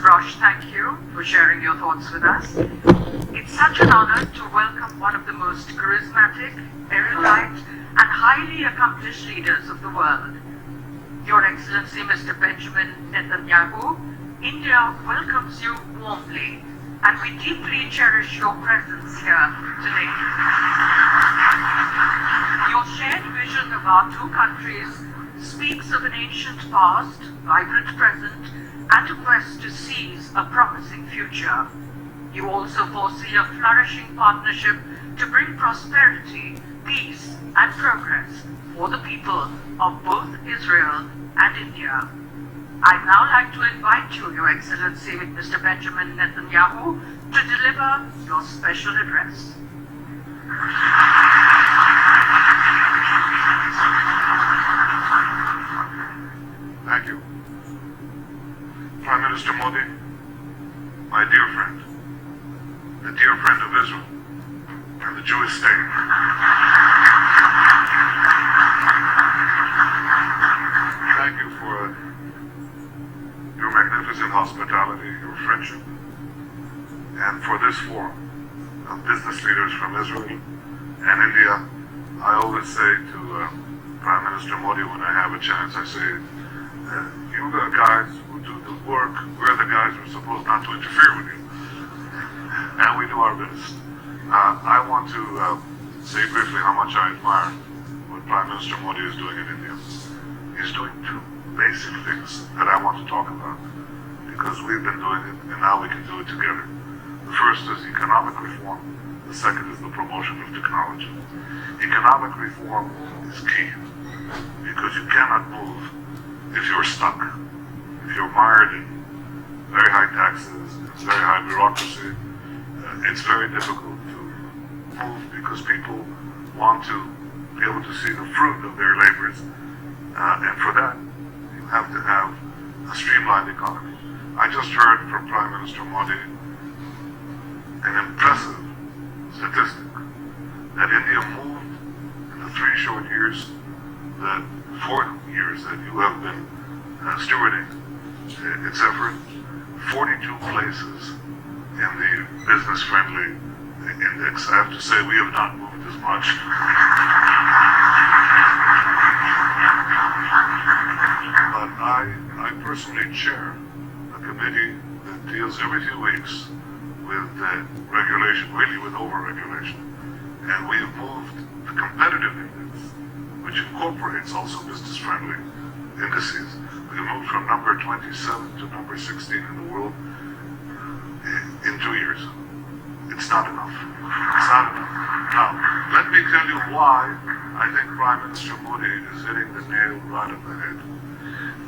Rosh, thank you for sharing your thoughts with us. It's such an honor to welcome one of the most charismatic, erudite, and highly accomplished leaders of the world. Your Excellency, Mr. Benjamin Netanyahu, India welcomes you warmly, and we deeply cherish your presence here today. Your shared vision of our two countries speaks of an ancient past, vibrant present, and a quest to seize a promising future. You also foresee a flourishing partnership to bring prosperity, peace, and progress for the people of both Israel and India. I'd now like to invite you, Your Excellency, Mr. Benjamin Netanyahu, to deliver your special address. Thank you. Prime Minister Modi, my dear friend, the dear friend of Israel and the Jewish state. Thank you for your magnificent hospitality, your friendship, and for this forum of business leaders from Israel and India. I always say to Prime Minister Modi when I have a chance, I say, you guys who do the work, we're the guys who are supposed not to interfere with you. And we do our best. I want to say briefly how much I admire what Prime Minister Modi is doing in India. He's doing two basic things that I want to talk about, because we've been doing it and now we can do it together. The first is economic reform. The second is the promotion of technology. Economic reform is key, because you cannot move if you're stuck, if you're mired in very high taxes, very high bureaucracy. It's very difficult to move because people want to be able to see the fruit of their labors, and for that you have to have a streamlined economy. I just heard from Prime Minister Modi an impressive statistic that India moved in the 3 short years, that 4 years that you have been stewarding its effort, 42 places in the business-friendly index. I have to say we have not moved as much. But I personally chair a committee that deals every few weeks with regulation, really with over-regulation. And we have moved the competitive index, which incorporates also business-friendly indices. We have moved from number 27 to number 16 in the world in 2 years. It's not enough. It's not enough. Now, let me tell you why I think Prime Minister Modi is hitting the nail right on the head.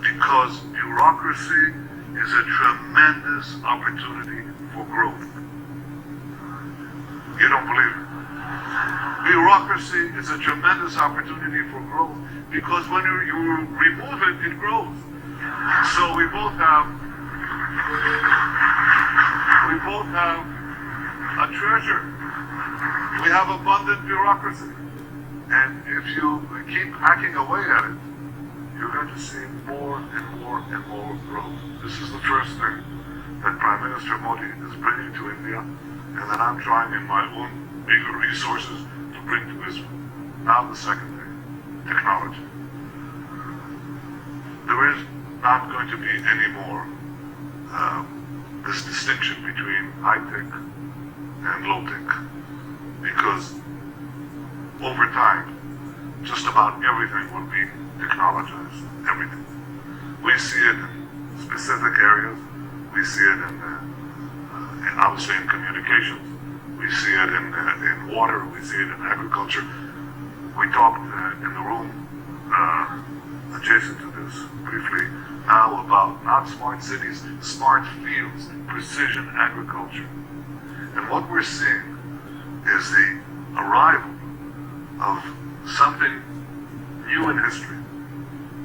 Because bureaucracy is a tremendous opportunity for growth. You don't believe it? Bureaucracy is a tremendous opportunity for growth, because when you remove it, it grows. So we both have a treasure. We have abundant bureaucracy. And if you keep hacking away at it, you're going to see more and more and more growth. This is the first thing that Prime Minister Modi is bringing to India, and that I'm trying in my own bigger resources to bring to Israel. Now the second thing, technology. There is not going to be any more this distinction between high-tech and low-tech, because over time, just about everything will be technologized, everything. We see it in specific areas. We see it in obviously in communications. We see it in water. We see it in agriculture. We talked in the room adjacent to this briefly now about not smart cities, smart fields, precision agriculture. And what we're seeing is the arrival of something new in history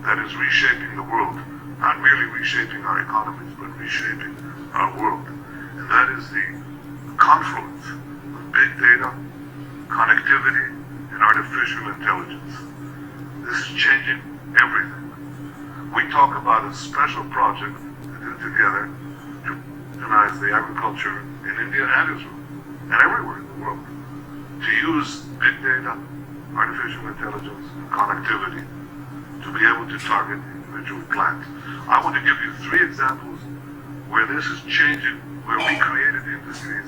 that is reshaping the world, not merely reshaping our economies, but reshaping our world. And that is the confluence of big data, connectivity, and artificial intelligence. This is changing everything. We talk about a special project to do together to revolutionize the agriculture in India and Israel and everywhere in the world to use big data, artificial intelligence, and connectivity to be able to target individual plants. I want to give you 3 examples where this is changing, where we created industries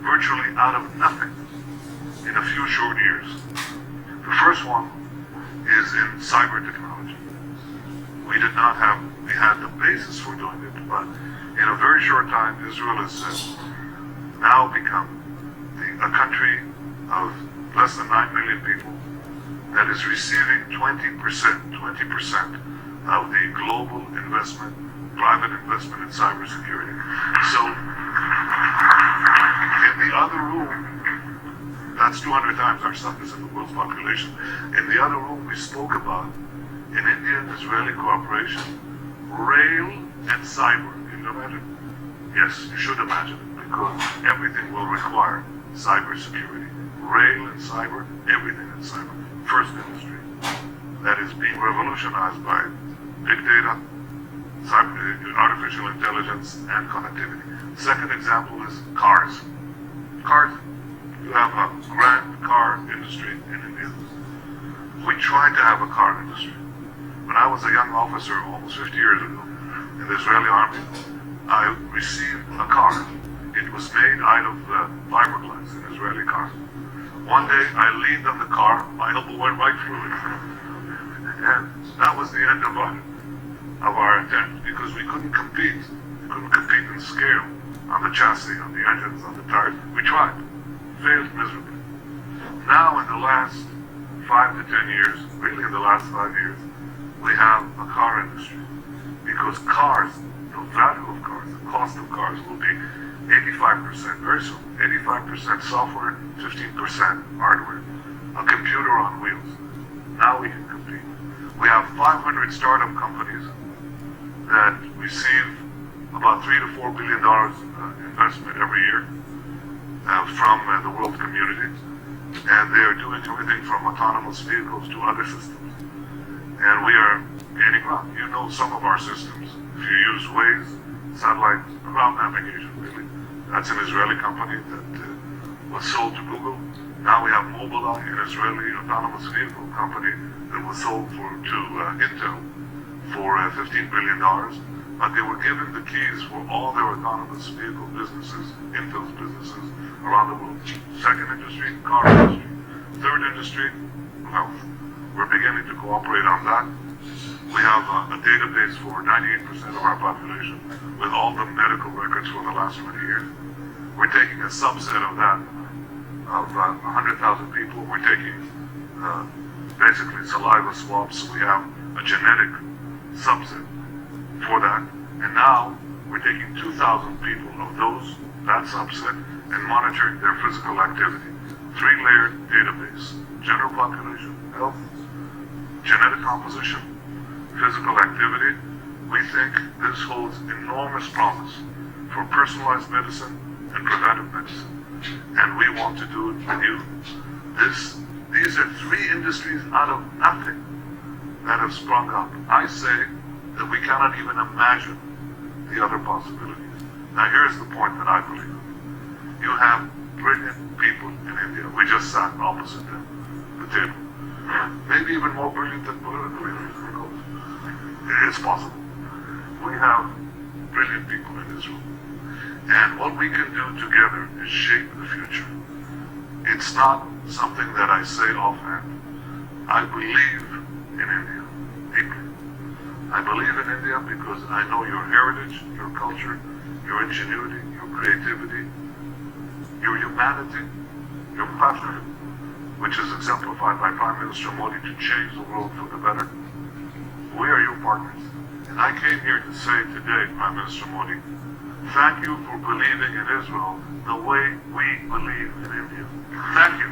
virtually out of nothing in a few short years. The first one is in cyber technology. We had the basis for doing it, but in a very short time, Israel has now become a country of less than 9 million people that is receiving 20% of the global investment, private investment in cybersecurity. So, in the other room, that's 200 times our stuff is in the world's population. In the other room, we spoke about, in Indian-Israeli cooperation, rail and cyber. Can you imagine? Yes, you should imagine it, because everything will require cybersecurity. Rail and cyber, everything in cyber. First industry that is being revolutionized by big data, artificial intelligence, and connectivity. Second example is cars. Cars. You have a grand car industry in India. We tried to have a car industry. When I was a young officer almost 50 years ago in the Israeli army, I received a car. It was made out of fiberglass, an Israeli car. One day I leaned on the car, my elbow went right through it. And that was the end of our attempt, because we couldn't compete. We couldn't compete in scale on the chassis, on the engines, on the tires. We tried. Failed miserably. Now in the last 5 to 10 years, really in the last 5 years, we have a car industry. Because cars, the value of cars, the cost of cars will be 85%, very soon, 85% software, 15% hardware. A computer on wheels. Now we can compete. We have 500 startup companies that receive about $3 to $4 billion investment every year from the world community. And they are doing everything from autonomous vehicles to other systems. And we are gaining ground. You know some of our systems. If you use Waze, satellite ground navigation, really. That's an Israeli company that was sold to Google. Now we have Mobileye, an Israeli autonomous vehicle company that was sold to Intel for $15 billion. But they were given the keys for all their autonomous vehicle businesses, Intel's businesses around the world. Second industry, car industry. Third industry, health. We're beginning to cooperate on that. We have a database for 98% of our population with all the medical records for the last 20 years. We're taking a subset of that, of 100,000 people. We're taking basically saliva swabs, so we have a genetic subset for that. And now we're taking 2,000 people of that subset, and monitoring their physical activity. 3-layered database: general population, health, genetic composition, physical activity. We think this holds enormous promise for personalized medicine and preventive medicine. And we want to do it with you. These are 3 industries out of nothing that have sprung up. I say that we cannot even imagine the other possibilities. Now here's the point that I believe. You have brilliant people in India. We just sat opposite them, the table. Maybe even more brilliant than political leaders. It's possible. We have brilliant people in Israel. And what we can do together is shape the future. It's not something that I say offhand. I believe in India deeply. I believe in India because I know your heritage, your culture, your ingenuity, your creativity, your humanity, your passion, which is exemplified by Prime Minister Modi to change the world for the better. We are your partners. And I came here to say today, Prime Minister Modi, thank you for believing in Israel the way we believe in India. Thank you.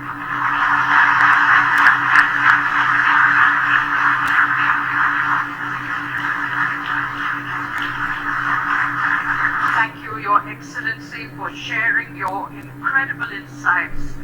Thank you, Your Excellency, for sharing your incredible insights